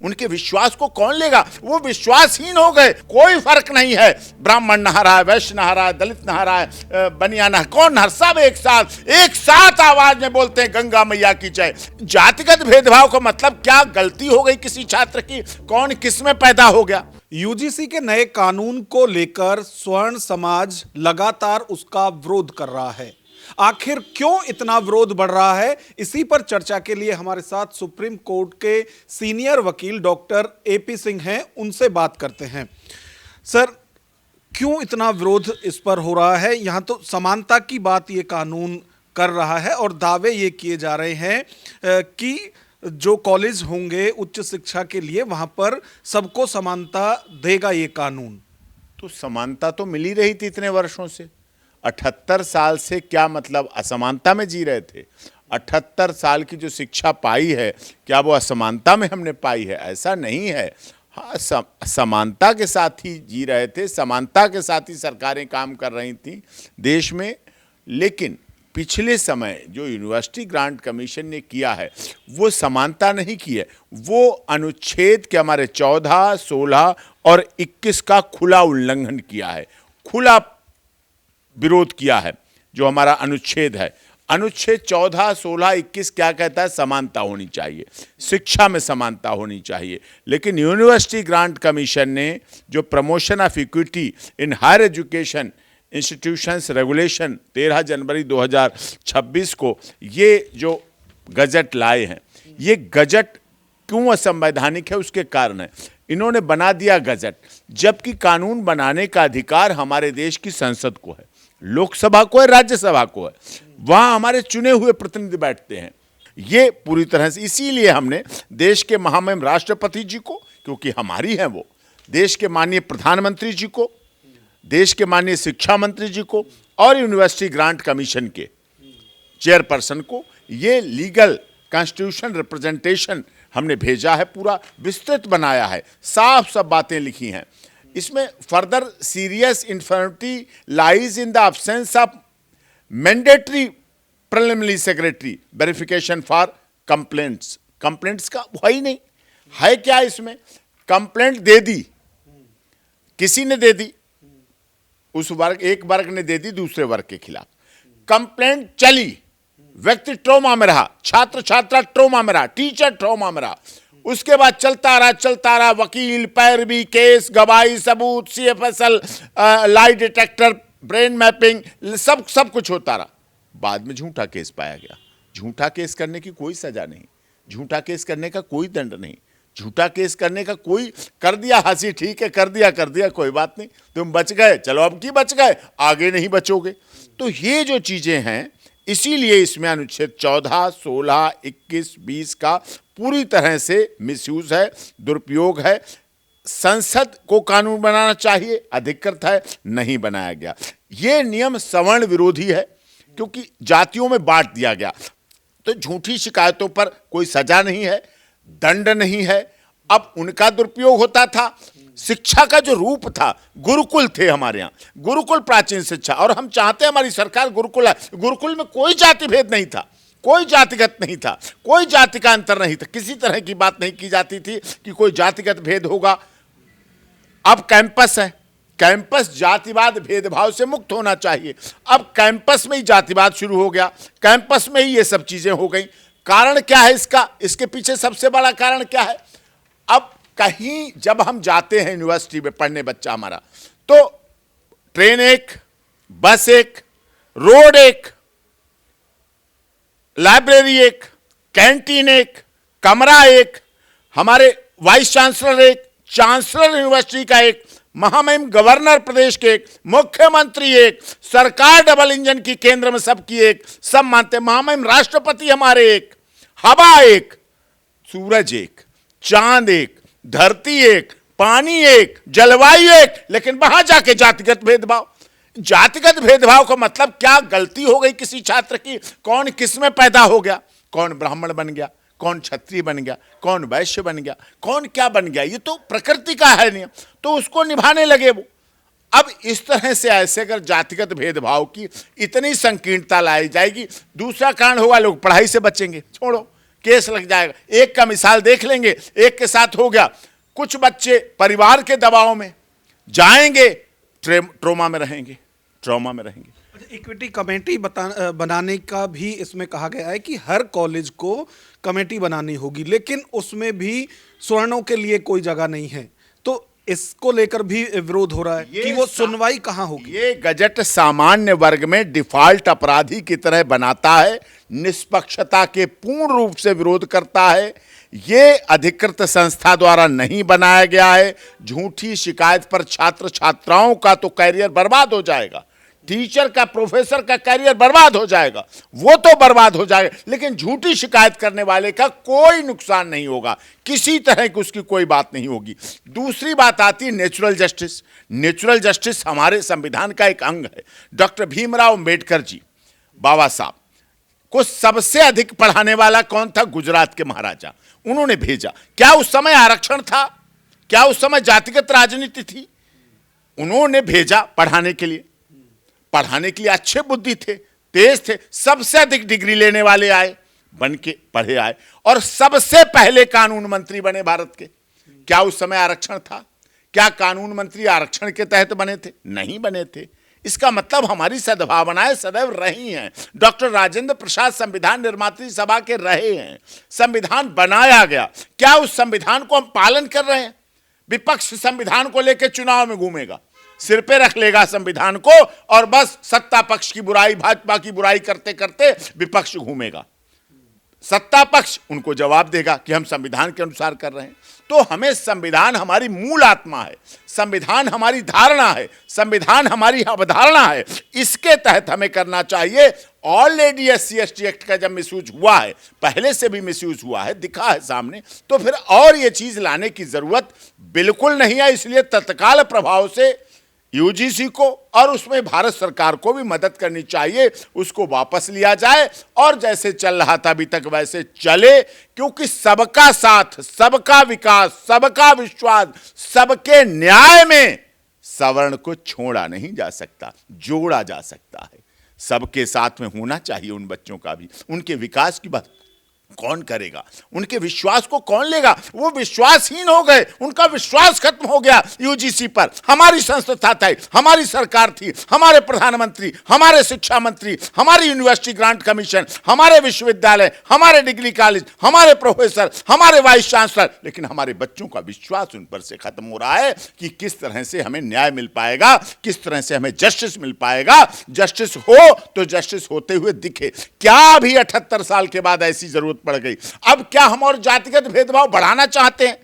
उनके विश्वास को कौन लेगा? वो विश्वासहीन हो गए। कोई फर्क नहीं है, ब्राह्मण नहा रहा है, वैश्य नहा रहा है, दलित नहा रहा है, बनिया नहा, कौन नहा, सब एक साथ आवाज में बोलते हैं गंगा मैया की जय। जातिगत भेदभाव का मतलब क्या? गलती हो गई किसी छात्र की, कौन किस में पैदा हो गया? यूजीसी के नए कानून को लेकर स्वर्ण समाज लगातार उसका विरोध कर रहा है। आखिर क्यों इतना विरोध बढ़ रहा है? इसी पर चर्चा के लिए हमारे साथ सुप्रीम कोर्ट के सीनियर वकील डॉक्टर एपी सिंह हैं, उनसे बात करते हैं। सर, क्यों इतना विरोध इस पर हो रहा है? यहां तो समानता की बात ये कानून कर रहा है और दावे ये किए जा रहे हैं कि जो कॉलेज होंगे उच्च शिक्षा के लिए, वहां पर सबको समानता देगा ये कानून। तो समानता तो मिल ही रही थी इतने वर्षों से। 78 साल से क्या मतलब असमानता में जी रहे थे? 78 साल की जो शिक्षा पाई है, क्या वो असमानता में हमने पाई है? ऐसा नहीं है। हाँ, समानता के साथ ही जी रहे थे, समानता के साथ ही सरकारें काम कर रही थी देश में। लेकिन पिछले समय जो यूनिवर्सिटी ग्रांट कमीशन ने किया है वो समानता नहीं की है, वो अनुच्छेद के हमारे 14, 16 और 21 का खुला उल्लंघन किया है, खुला विरोध किया है। जो हमारा अनुच्छेद है, अनुच्छेद 14, 16, 21 क्या कहता है? समानता होनी चाहिए, शिक्षा में समानता होनी चाहिए। लेकिन यूनिवर्सिटी ग्रांट कमीशन ने जो promotion of equity in higher education institutions regulation 13 जनवरी 2026 को ये जो गजट लाए हैं, ये गजट क्यों असंवैधानिक है? उसके कारण है, इन्होंने बना दिया गजट, जबकि कानून बनाने का अधिकार हमारे देश की संसद को है, लोकसभा को है, राज्यसभा को है, वहां हमारे चुने हुए प्रतिनिधि बैठते हैं। ये पूरी तरह से, इसीलिए हमने देश के महामहिम राष्ट्रपति जी को, क्योंकि हमारी हैं वो, देश के माननीय प्रधानमंत्री जी को, देश के माननीय शिक्षा मंत्री जी को और यूनिवर्सिटी ग्रांट कमीशन के चेयरपर्सन को ये लीगल कॉन्स्टिट्यूशन रिप्रेजेंटेशन हमने भेजा है, पूरा विस्तृत बनाया है, साफ सब बातें लिखी हैं इसमें। Further serious infirmity lies in the absence of mandatory preliminary secretary verification for complaints. Complaints का है ही नहीं है। क्या इसमें? कंप्लेंट दे दी, किसी ने दे दी, उस वर्ग, एक वर्ग ने दे दी दूसरे वर्ग के खिलाफ, कंप्लेंट चली, व्यक्ति ट्रॉमा में रहा, छात्र छात्रा ट्रॉमा में रहा, टीचर ट्रॉमा में रहा, उसके बाद चलता रहा, वकील, पैरवी, केस, गवाही, सबूत, CFSL, lie detector, brain mapping, सब कुछ होता रहा। बाद में झूठा केस पाया गया। झूठा केस करने की कोई सजा नहीं, झूठा केस करने का कोई दंड नहीं, झूठा केस करने का कोई, कर दिया हंसी, ठीक है, कर दिया कोई बात नहीं, तुम बच गए, चलो अब की बच गए, आगे नहीं बचोगे। तो ये जो चीजें हैं, इसीलिए इसमें अनुच्छेद 14, 16, 21, 20 का पूरी तरह से मिसयूज है, दुरुपयोग है। संसद को कानून बनाना चाहिए, अधिकृत है, नहीं बनाया गया। ये नियम सवर्ण विरोधी है, क्योंकि जातियों में बांट दिया गया। तो झूठी शिकायतों पर कोई सजा नहीं है, दंड नहीं है। अब उनका दुरुपयोग होता था। शिक्षा का जो रूप था, गुरुकुल थे हमारे यहाँ, गुरुकुल प्राचीन शिक्षा, और हम चाहते हैं हमारी सरकार गुरुकुल है। गुरुकुल में कोई जाति भेद नहीं था, कोई जातिगत नहीं था, कोई जाति का अंतर नहीं था, किसी तरह की बात नहीं की जाती थी कि कोई जातिगत भेद होगा। अब कैंपस है, कैंपस जातिवाद भेदभाव से मुक्त होना चाहिए। अब कैंपस में ही जातिवाद शुरू हो गया, कैंपस में ही ये सब चीजें हो गई। कारण क्या है इसका? इसके पीछे सबसे बड़ा कारण क्या है? अब कहीं जब हम जाते हैं यूनिवर्सिटी में पढ़ने, बच्चा हमारा, तो ट्रेन एक, बस एक, रोड एक, लाइब्रेरी एक, कैंटीन एक, कमरा एक, हमारे वाइस चांसलर एक, चांसलर यूनिवर्सिटी का एक, महामहिम गवर्नर प्रदेश के एक, मुख्यमंत्री एक, सरकार डबल इंजन की केंद्र में सबकी एक, सब मानते, महामहिम राष्ट्रपति हमारे एक, हवा एक, सूरज एक, चांद एक, धरती एक, पानी एक, जलवायु एक, लेकिन वहां जाके जातिगत भेदभाव। जातिगत भेदभाव का मतलब क्या? गलती हो गई किसी छात्र की, कौन किस में पैदा हो गया, कौन ब्राह्मण बन गया, कौन क्षत्रिय बन गया, कौन वैश्य बन गया, कौन क्या बन गया, ये तो प्रकृति का है नियम, तो उसको निभाने लगे वो। अब इस तरह से ऐसे अगर जातिगत भेदभाव की इतनी संकीर्णता लाई जाएगी, दूसरा कारण होगा लोग पढ़ाई से बचेंगे। छोड़ो, केस लग जाएगा। एक का मिसाल देख लेंगे, एक के साथ हो गया, कुछ बच्चे परिवार के दबाव में जाएंगे, ट्रॉमा में रहेंगे। इक्विटी कमेटी बनाने का भी इसमें कहा गया है कि हर कॉलेज को कमेटी बनानी होगी, लेकिन उसमें भी सवर्णों के लिए कोई जगह नहीं है। तो इसको लेकर भी विरोध हो रहा है कि वो सुनवाई कहां होगी। ये गजट सामान्य वर्ग में डिफॉल्ट अपराधी की तरह बनाता है, निष्पक्षता के पूर्ण रूप से विरोध करता है। ये अधिकृत संस्था द्वारा नहीं बनाया गया है। झूठी शिकायत पर छात्र छात्राओं का तो कैरियर बर्बाद हो जाएगा, टीचर का, प्रोफेसर का कैरियर बर्बाद हो जाएगा, वो तो बर्बाद हो जाएगा, लेकिन झूठी शिकायत करने वाले का कोई नुकसान नहीं होगा, किसी तरह की उसकी कोई बात नहीं होगी। दूसरी बात आती है नेचुरल जस्टिस। नेचुरल जस्टिस हमारे संविधान का एक अंग है। डॉक्टर भीमराव अंबेडकर जी, बाबा साहब को सबसे अधिक पढ़ाने वाला कौन था? गुजरात के महाराजा। उन्होंने भेजा। क्या उस समय आरक्षण था? क्या उस समय जातिगत राजनीति थी? उन्होंने भेजा पढ़ाने के लिए। पढ़ाने के लिए अच्छे बुद्धि थे, तेज थे, सबसे अधिक डिग्री लेने वाले आए, बन के पढ़े आए, और सबसे पहले कानून मंत्री बने भारत के। क्या उस समय आरक्षण था? क्या कानून मंत्री आरक्षण के तहत बने थे? नहीं बने थे। इसका मतलब हमारी सद्भावनाएं सदैव रही हैं। डॉक्टर राजेंद्र प्रसाद संविधान निर्मात्री सभा के रहे हैं, संविधान बनाया गया। क्या उस संविधान को हम पालन कर रहे हैं? विपक्ष संविधान को लेकर चुनाव में घूमेगा, सिर पे रख लेगा संविधान को, और बस सत्ता पक्ष की बुराई, भाजपा की बुराई करते करते विपक्ष घूमेगा। सत्ता पक्ष उनको जवाब देगा कि हम संविधान के अनुसार कर रहे हैं। तो हमें संविधान हमारी मूल आत्मा है, संविधान हमारी धारणा है, संविधान हमारी अवधारणा है। इसके तहत हमें करना चाहिए। ऑलरेडी SC/ST एक्ट का जब मिसयूज हुआ है, पहले से भी मिसयूज हुआ है, दिखा है सामने, तो फिर और ये चीज लाने की जरूरत बिल्कुल नहीं है। इसलिए तत्काल प्रभाव से UGC को और उसमें भारत सरकार को भी मदद करनी चाहिए, उसको वापस लिया जाए और जैसे चल रहा था अभी तक वैसे चले, क्योंकि सबका साथ, सबका विकास, सबका विश्वास, सबके न्याय में सवर्ण को छोड़ा नहीं जा सकता, जोड़ा जा सकता है। सबके साथ में होना चाहिए उन बच्चों का भी। उनके विकास की बात कौन करेगा? उनके विश्वास को कौन लेगा? वो विश्वासहीन हो गए, उनका विश्वास खत्म हो गया UGC पर। हमारी संस्था थी, हमारी सरकार थी, हमारे प्रधानमंत्री, हमारे शिक्षा मंत्री, हमारी यूनिवर्सिटी ग्रांट कमीशन, हमारे विश्वविद्यालय, हमारे डिग्री कॉलेज, हमारे प्रोफेसर, हमारे वाइस चांसलर, लेकिन हमारे बच्चों का विश्वास उन पर से खत्म हो रहा है कि किस तरह से हमें न्याय मिल पाएगा, किस तरह से हमें जस्टिस मिल पाएगा। जस्टिस हो तो जस्टिस होते हुए दिखे। क्या अभी 78 साल के बाद ऐसी जरूरत पड़ गई? अब क्या हम और जातिगत भेदभाव बढ़ाना चाहते हैं?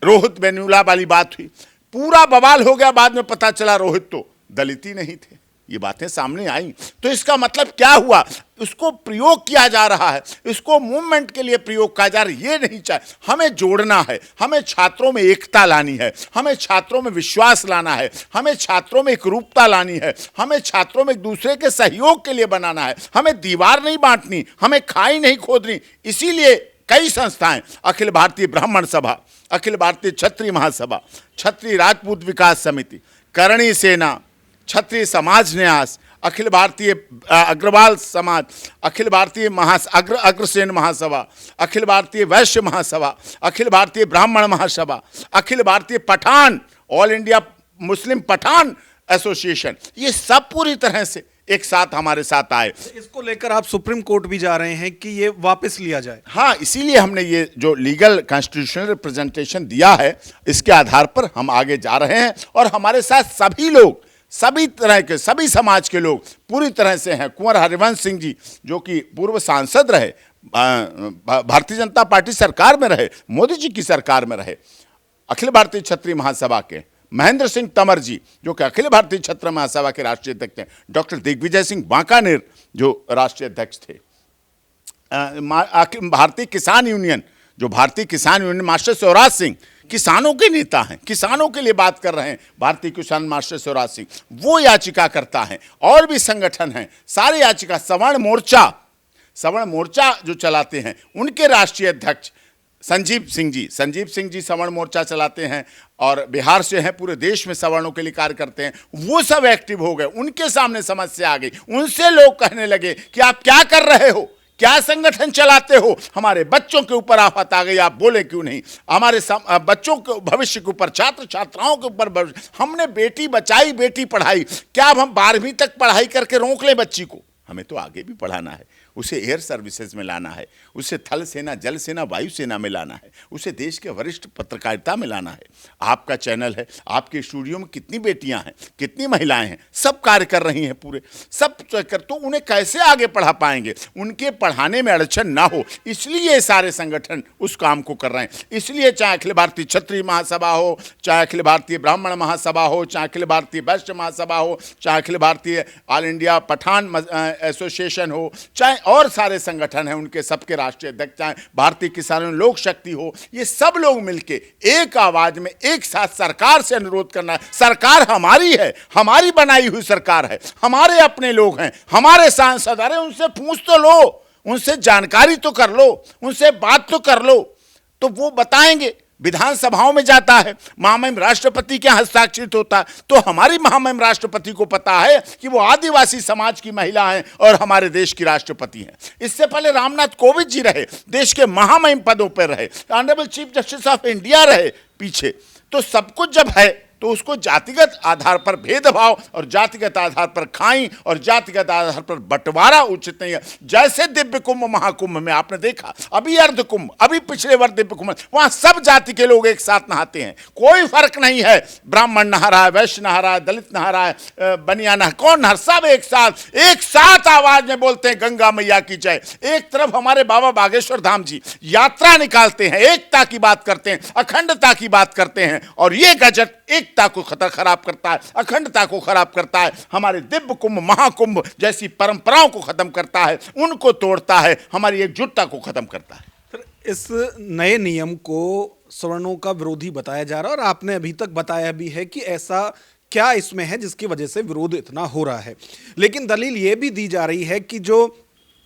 रोहित वेमुला वाली बात हुई, पूरा बवाल हो गया, बाद में पता चला रोहित तो दलित ही नहीं थे। ये बातें सामने आई, तो इसका मतलब क्या हुआ? उसको प्रयोग किया जा रहा है, इसको मूवमेंट के लिए प्रयोग किया जा रहा है। ये नहीं चाहिए। हमें जोड़ना है, हमें छात्रों में एकता लानी है, हमें छात्रों में विश्वास लाना है, हमें छात्रों में एकरूपता लानी है, हमें छात्रों में एक दूसरे के सहयोग के लिए बनाना है। हमें दीवार नहीं बांटनी, हमें खाई नहीं खोदनी। इसीलिए कई संस्थाएं, अखिल भारतीय ब्राह्मण सभा, अखिल भारतीय क्षत्रिय महासभा, क्षत्रिय राजपूत विकास समिति, करणी सेना, क्षत्रिय समाज न्यास, अखिल भारतीय अग्रवाल समाज, अखिल भारतीय अग्रसेन महासभा, अखिल भारतीय वैश्य महासभा, अखिल भारतीय ब्राह्मण Mahasabha, Akhil Bharatiya Pathan, all India Muslim Pathan association, ये सब पूरी तरह से एक साथ हमारे साथ आए। इसको लेकर आप सुप्रीम कोर्ट भी जा रहे हैं कि ये वापस लिया जाए? हाँ, इसीलिए हमने ये जो लीगल कॉन्स्टिट्यूशनल रिप्रेजेंटेशन दिया है, इसके आधार पर हम आगे जा रहे हैं। और हमारे साथ सभी लोग, सभी तरह के, सभी समाज के लोग पूरी तरह से हैं। कुंवर हरिवंश सिंह जी, जो कि पूर्व सांसद रहे, भारतीय जनता पार्टी सरकार में रहे, मोदी जी की सरकार में रहे, अखिल भारतीय क्षत्रिय महासभा के महेंद्र सिंह तंवर जी, जो कि अखिल भारतीय क्षत्रिय महासभा के राष्ट्रीय अध्यक्ष थे, डॉक्टर दिग्विजय सिंह बांकानेर जो राष्ट्रीय अध्यक्ष थे, भारतीय किसान यूनियन, जो भारतीय किसान यूनियन मास्टर शिवराज सिंह, किसानों के नेता हैं, किसानों के लिए बात कर रहे हैं, भारतीय किसान मास्टर शिवराज सिंह, वो याचिका करता है। और भी संगठन हैं, सारे याचिका, सवर्ण मोर्चा जो चलाते हैं, उनके राष्ट्रीय अध्यक्ष संजीव सिंह जी सवर्ण मोर्चा चलाते हैं और बिहार से हैं, पूरे देश में सवर्णों के लिए कार्य करते हैं। वो सब एक्टिव हो गए, उनके सामने समस्या आ गई, उनसे लोग कहने लगे कि आप क्या कर रहे हो, क्या संगठन चलाते हो? हमारे बच्चों के ऊपर आफत आ गई, आप बोले क्यों नहीं? हमारे बच्चों के भविष्य के ऊपर, छात्र छात्राओं के ऊपर हमने बेटी बचाई बेटी पढ़ाई, क्या अब हम 12वीं तक पढ़ाई करके रोक लें बच्ची को? हमें तो आगे भी पढ़ाना है, उसे एयर सर्विसेज में लाना है, उसे थल सेना, जल सेना, वायु सेना में लाना है, उसे देश के वरिष्ठ पत्रकारिता में लाना है। आपका चैनल है, आपके स्टूडियो में कितनी बेटियां हैं, कितनी महिलाएं हैं, सब कार्य कर रही हैं पूरे, सब कर, तो उन्हें कैसे आगे पढ़ा पाएंगे? उनके पढ़ाने में अड़चन ना हो, इसलिए ये सारे संगठन उस काम को कर रहे हैं। इसलिए चाहे अखिल भारतीय क्षत्रिय महासभा हो, चाहे अखिल भारतीय ब्राह्मण महासभा हो, चाहे अखिल भारतीय वैश्य महासभा हो, चाहे Akhil Bharatiya all India Pathan association हो, चाहे और सारे संगठन हैं उनके सबके राष्ट्रीय अध्यक्ष, चाहे भारतीय किसान लोक शक्ति हो, ये सब लोग मिलके एक आवाज में एक साथ सरकार से अनुरोध करना है। सरकार हमारी है, हमारी बनाई हुई सरकार है, हमारे अपने लोग हैं, हमारे सांसद, अरे उनसे पूछ तो लो, उनसे जानकारी तो कर लो, उनसे बात तो कर लो, तो वो बताएंगे। विधानसभाओं में जाता है, महामहिम राष्ट्रपति के हस्ताक्षरित होता है, तो हमारी महामहिम राष्ट्रपति को पता है कि वो आदिवासी समाज की महिला हैं और हमारे देश की राष्ट्रपति हैं। इससे पहले रामनाथ कोविंद जी रहे, देश के महामहिम पदों पर रहे, honourable chief justice of India रहे पीछे। तो सब कुछ जब है तो उसको जातिगत आधार पर भेदभाव और जातिगत आधार पर खाई और जातिगत आधार पर बंटवारा उचित नहीं है। जैसे दिव्य कुंभ महाकुंभ में आपने देखा, अभी अर्ध कुंभ, अभी पिछले वर्ष दिव्य कुंभ, वहां सब जाति के लोग एक साथ नहाते हैं, कोई फर्क नहीं है, ब्राह्मण नहा रहा है, वैश्य नहा रहा है, दलित नहा रहा है, बनिया नहा, कौन नहा, सब एक साथ आवाज में बोलते हैं गंगा मैया की जय। एक तरफ हमारे बाबा बागेश्वर धाम जी यात्रा निकालते हैं, एकता की बात करते हैं, अखंडता की बात करते हैं, और ये गजट एकता को खराब करता है, अखंडता को खराब करता है, हमारे दिव्य कुंभ महाकुंभ जैसी परंपराओं को खत्म करता है, उनको तोड़ता है, हमारी एकजुटता को खत्म करता है। सर, इस नए नियम को सवर्णों का विरोधी बताया जा रहा है, और आपने अभी तक बताया भी है कि ऐसा क्या इसमें है जिसकी वजह से विरोध इतना हो रहा है। लेकिन दलील यह भी दी जा रही है कि जो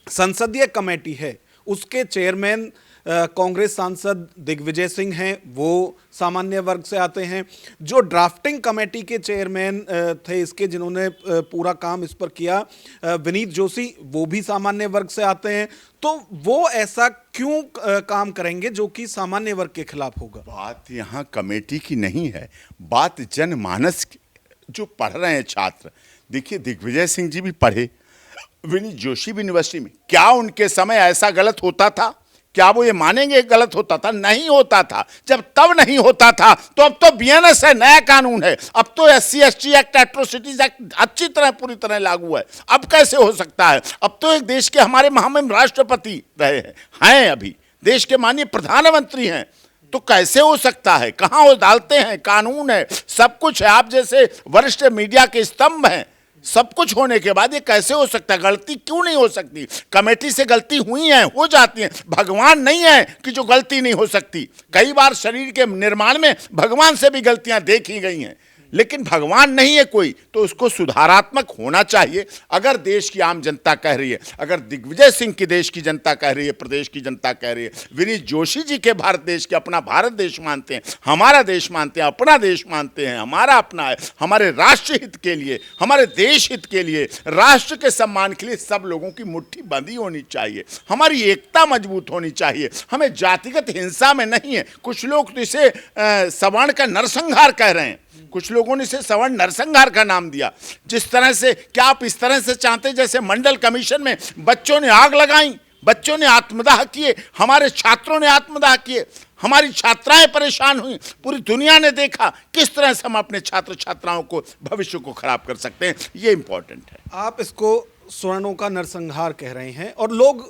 संसदीय कमेटी है उसके चेयरमैन कांग्रेस सांसद दिग्विजय सिंह हैं, वो सामान्य वर्ग से आते हैं। जो ड्राफ्टिंग कमेटी के चेयरमैन थे इसके, जिन्होंने पूरा काम इस पर किया, विनीत जोशी, वो भी सामान्य वर्ग से आते हैं। तो वो ऐसा क्यों काम करेंगे जो कि सामान्य वर्ग के खिलाफ होगा? बात यहाँ कमेटी की नहीं है, बात जनमानस की, जो पढ़ रहे हैं छात्र। देखिए, दिग्विजय सिंह जी भी पढ़े, विनीत जोशी भी यूनिवर्सिटी में, क्या उनके समय ऐसा गलत होता था? क्या वो ये मानेंगे गलत होता था? नहीं होता था। जब तब नहीं होता था तो अब तो बीएनएस है, नया कानून है, अब तो SC ST act, atrocities act अच्छी तरह पूरी तरह लागू है। अब कैसे हो सकता है? अब तो एक देश के हमारे महामहिम राष्ट्रपति रहे हैं अभी देश के माननीय प्रधानमंत्री हैं, तो कैसे हो सकता है? कहाँ वो डालते हैं, कानून है, सब कुछ है, आप जैसे वरिष्ठ मीडिया के स्तंभ हैं, सब कुछ होने के बाद ये कैसे हो सकता है? गलती क्यों नहीं हो सकती? कमेटी से गलती हुई है, हो जाती है, भगवान नहीं है कि जो गलती नहीं हो सकती। कई बार शरीर के निर्माण में भगवान से भी गलतियां देखी गई हैं, लेकिन भगवान नहीं है कोई, तो उसको सुधारात्मक होना चाहिए। अगर देश की आम जनता कह रही है, अगर दिग्विजय सिंह की देश की जनता कह रही है, प्रदेश की जनता कह रही है, विनीत जोशी जी के भारत देश के अपना भारत देश मानते हैं, हमारा देश मानते हैं, अपना देश मानते हैं, हमारा अपना है, हमारे राष्ट्र हित के लिए, हमारे देश हित के लिए, राष्ट्र के सम्मान के लिए सब लोगों की मुट्ठी बंधी होनी चाहिए, हमारी एकता मजबूत होनी चाहिए। हमें जातिगत हिंसा में नहीं है। कुछ लोग तो इसे सवर्ण का नरसंहार कह रहे हैं, कुछ लोगों ने इसे सवर्ण नरसंहार का नाम दिया। जिस तरह से, क्या आप इस तरह से चाहते जैसे मंडल कमीशन में बच्चों ने आग लगाई, बच्चों ने आत्मदाह किए, हमारे छात्रों ने आत्मदाह किए, हमारी छात्राएं परेशान हुई, पूरी दुनिया ने देखा किस तरह से हम अपने छात्र छात्राओं को, भविष्य को खराब कर सकते हैं। ये इंपॉर्टेंट है। आप इसको स्वर्णों का नरसंहार कह रहे हैं और लोग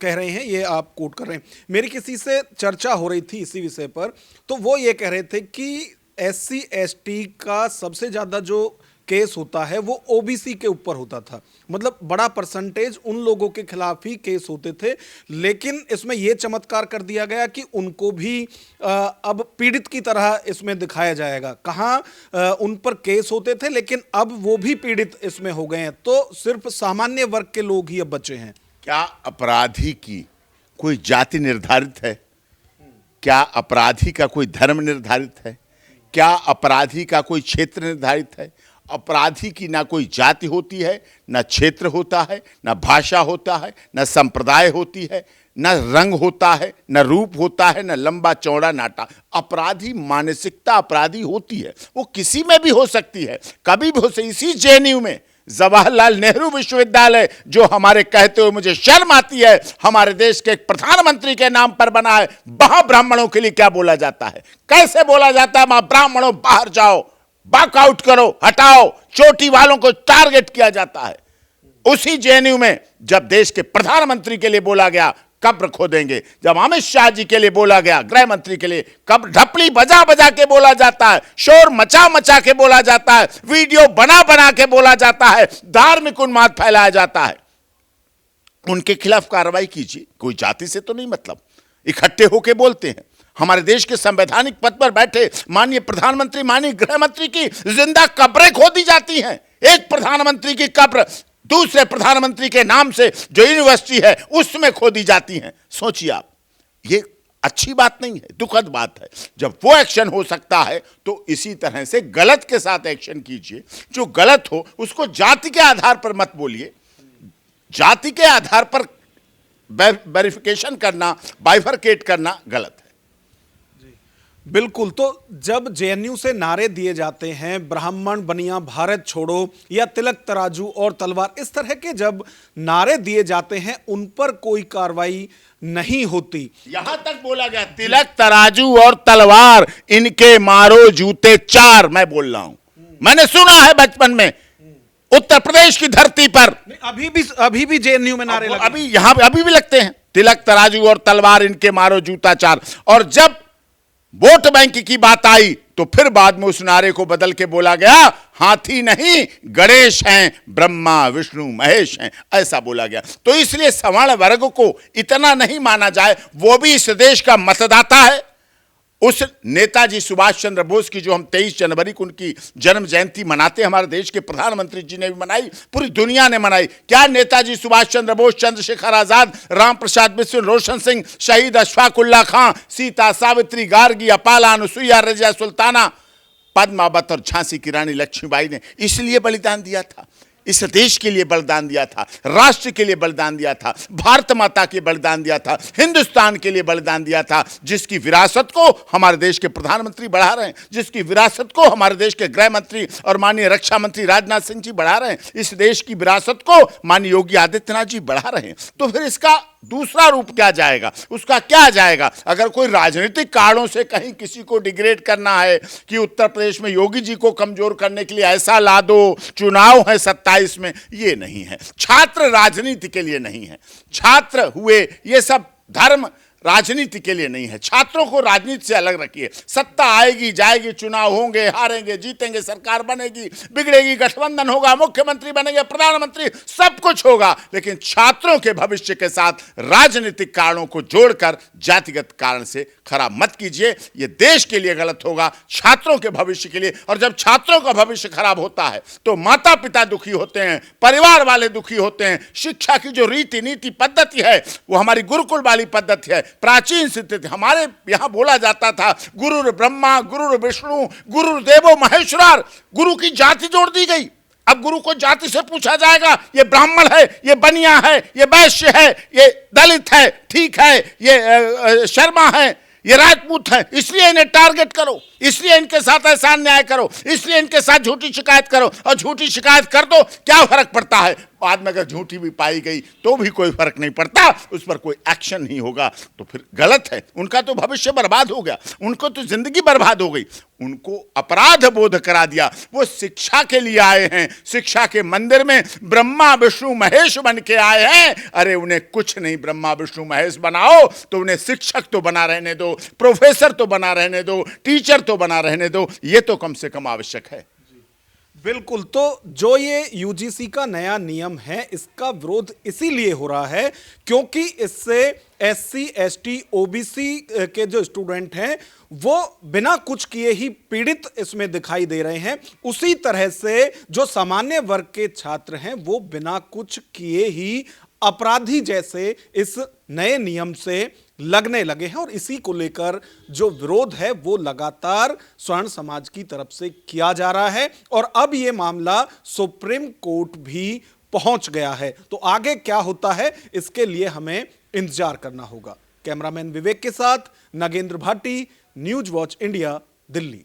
कह रहे हैं, ये आप कोट कर रहे हैं। मेरी किसी से चर्चा हो रही थी इसी विषय पर, तो वो ये कह रहे थे कि एससी एसटी का सबसे ज़्यादा जो केस होता है वो ओबीसी के ऊपर होता था, मतलब बड़ा परसेंटेज उन लोगों के खिलाफ ही केस होते थे। लेकिन इसमें यह चमत्कार कर दिया गया कि उनको भी अब पीड़ित की तरह इसमें दिखाया जाएगा। कहाँ उन पर केस होते थे, लेकिन अब वो भी पीड़ित इसमें हो गए हैं, तो सिर्फ सामान्य वर्ग के लोग ही अब बचे हैं। क्या अपराधी की कोई जाति निर्धारित है? क्या अपराधी का कोई धर्म निर्धारित है? क्या अपराधी का कोई क्षेत्र निर्धारित है? अपराधी की ना कोई जाति होती है, ना क्षेत्र होता है, ना भाषा होता है, ना संप्रदाय होती है, ना रंग होता है, ना रूप होता है, ना लंबा चौड़ा नाटा। अपराधी मानसिकता अपराधी होती है, वो किसी में भी हो सकती है, कभी भी हो सकती। इसी जेएनयू में जवाहरलाल नेहरू विश्वविद्यालय, जो हमारे कहते हुए मुझे शर्म आती है, हमारे देश के एक प्रधानमंत्री के नाम पर बना है, वहां ब्राह्मणों के लिए क्या बोला जाता है, कैसे बोला जाता है, वहां ब्राह्मणों बाहर जाओ, वॉकआउट करो, हटाओ, चोटी वालों को टारगेट किया जाता है। उसी जेएनयू में जब देश के प्रधानमंत्री के लिए बोला गया कब्र खोदेंगे, जब अमित शाह जी के लिए बोला गया गृह मंत्री के लिए कब्र, ढपली बजा बजा के बोला जाता है, शोर मचा मचा के बोला जाता है, वीडियो बना बना के बोला जाता है, धार्मिक उन्माद फैलाया जाता है, उनके खिलाफ कार्रवाई कीजिए। कोई जाति से तो नहीं मतलब, इकट्ठे होके बोलते हैं। हमारे देश के संवैधानिक पद पर बैठे माननीय प्रधानमंत्री, माननीय गृह मंत्री की जिंदा कब्रें खोदी जाती हैं। एक प्रधानमंत्री की कब्र दूसरे प्रधानमंत्री के नाम से जो यूनिवर्सिटी है उसमें खोदी जाती हैं। सोचिए आप, ये अच्छी बात नहीं है, दुखद बात है। जब वो एक्शन हो सकता है तो इसी तरह से गलत के साथ एक्शन कीजिए। जो गलत हो उसको जाति के आधार पर मत बोलिए। जाति के आधार पर वेरिफिकेशन करना, बाइफरकेट करना गलत है। बिल्कुल। तो जब जेएनयू से नारे दिए जाते हैं, ब्राह्मण बनिया भारत छोड़ो या तिलक तराजू और तलवार, इस तरह के जब नारे दिए जाते हैं उन पर कोई कार्रवाई नहीं होती। यहां तक बोला गया तिलक तराजू और तलवार इनके मारो जूते चार। मैं बोल रहा हूं, मैंने सुना है बचपन में उत्तर प्रदेश की धरती पर। अभी भी जेएनयू में नारे लगे। अभी यहां अभी भी लगते हैं, तिलक तराजू और तलवार इनके मारो जूता चार। और जब वोट बैंक की बात आई तो फिर बाद में उस नारे को बदल के बोला गया हाथी नहीं गणेश हैं, ब्रह्मा विष्णु महेश हैं, ऐसा बोला गया। तो इसलिए सवर्ण वर्ग को इतना नहीं माना जाए, वो भी इस देश का मतदाता है। उस नेताजी सुभाष चंद्र बोस की जो हम 23 जनवरी को उनकी जन्म जयंती मनाते हैं, हमारे देश के प्रधानमंत्री जी ने भी मनाई, पूरी दुनिया ने मनाई। क्या नेताजी सुभाष चंद्र बोस, चंद्रशेखर आजाद, राम प्रसाद बिस्मिल, रोशन सिंह, शहीद अशफाक उल्लाह खां, सीता, सावित्री, गार्गी, अपाला, अनुसुईया, रजिया सुल्ताना, पद्मावत और झांसी की रानी लक्ष्मीबाई ने इसलिए बलिदान दिया था, इस देश के लिए बलिदान दिया था, राष्ट्र के लिए बलिदान दिया था, भारत माता के बलिदान दिया था, हिंदुस्तान के लिए बलिदान दिया था, जिसकी विरासत को हमारे देश के प्रधानमंत्री बढ़ा रहे हैं, जिसकी विरासत को हमारे देश के गृह मंत्री और माननीय रक्षा मंत्री राजनाथ सिंह जी बढ़ा रहे हैं, इस देश की विरासत को माननीय योगी आदित्यनाथ जी बढ़ा रहे हैं। तो फिर इसका दूसरा रूप क्या जाएगा, उसका क्या जाएगा? अगर कोई राजनीतिक कारणों से कहीं किसी को डिग्रेड करना है कि उत्तर प्रदेश में योगी जी को कमजोर करने के लिए ऐसा ला दो, चुनाव है 27 में, ये नहीं है। छात्र राजनीति के लिए नहीं है, छात्र हुए ये सब धर्म राजनीति के लिए नहीं है। छात्रों को राजनीति से अलग रखिए। सत्ता आएगी जाएगी, चुनाव होंगे, हारेंगे जीतेंगे, सरकार बनेगी बिगड़ेगी, गठबंधन होगा, मुख्यमंत्री बनेंगे, प्रधानमंत्री, सब कुछ होगा, लेकिन छात्रों के भविष्य के साथ राजनीतिक कारणों को जोड़कर जातिगत कारण से खराब मत कीजिए। यह देश के लिए गलत होगा, छात्रों के भविष्य के लिए। और जब छात्रों का भविष्य खराब होता है तो माता पिता दुखी होते हैं, परिवार वाले दुखी होते हैं। शिक्षा की जो रीति नीति पद्धति है वो हमारी गुरुकुल वाली पद्धति है, प्राचीन स्थिति। हमारे यहां बोला जाता था गुरु ब्रह्मा, गुरु विष्णु, गुरु देवो महेश्वर। गुरु की जाति जोड़ दी गई। अब गुरु को जाति से पूछा जाएगा, ये ब्राह्मण है, ये बनिया है, ये वैश्य है, ये दलित है, ठीक है, ये शर्मा है, ये राजपूत है, इसलिए इन्हें टारगेट करो, इसलिए इनके साथ ऐसा अन्याय करो, इसलिए इनके साथ झूठी शिकायत करो। और झूठी शिकायत कर दो, क्या फर्क पड़ता है? बाद में अगर झूठी भी पाई गई तो भी कोई फर्क नहीं पड़ता, उस पर कोई एक्शन नहीं होगा, तो फिर गलत है। उनका तो भविष्य बर्बाद हो गया, उनको तो जिंदगी बर्बाद हो गई, उनको अपराध बोध करा दिया। वो शिक्षा के लिए आए हैं, शिक्षा के मंदिर में ब्रह्मा विष्णु महेश बन के आए हैं। अरे उन्हें कुछ नहीं ब्रह्मा विष्णु महेश बनाओ तो उन्हें शिक्षक तो बना रहने दो, प्रोफेसर तो बना रहने दो, टीचर तो बना रहने दो, ये तो कम से कम आवश्यक है। बिल्कुल। तो जो ये यूजीसी का नया नियम है, इसका विरोध इसीलिए हो रहा है क्योंकि इससे एससी एसटी ओबीसी के जो स्टूडेंट हैं वो बिना कुछ किए ही पीड़ित इसमें दिखाई दे रहे हैं। उसी तरह से जो सामान्य वर्ग के छात्र हैं वो बिना कुछ किए ही अपराधी जैसे इस नए नियम से लगने लगे हैं और इसी को लेकर जो विरोध है वो लगातार स्वर्ण समाज की तरफ से किया जा रहा है और अब यह मामला सुप्रीम कोर्ट भी पहुंच गया है। तो आगे क्या होता है इसके लिए हमें इंतजार करना होगा। कैमरामैन विवेक के साथ Nagendra Bhati, news watch India, Delhi.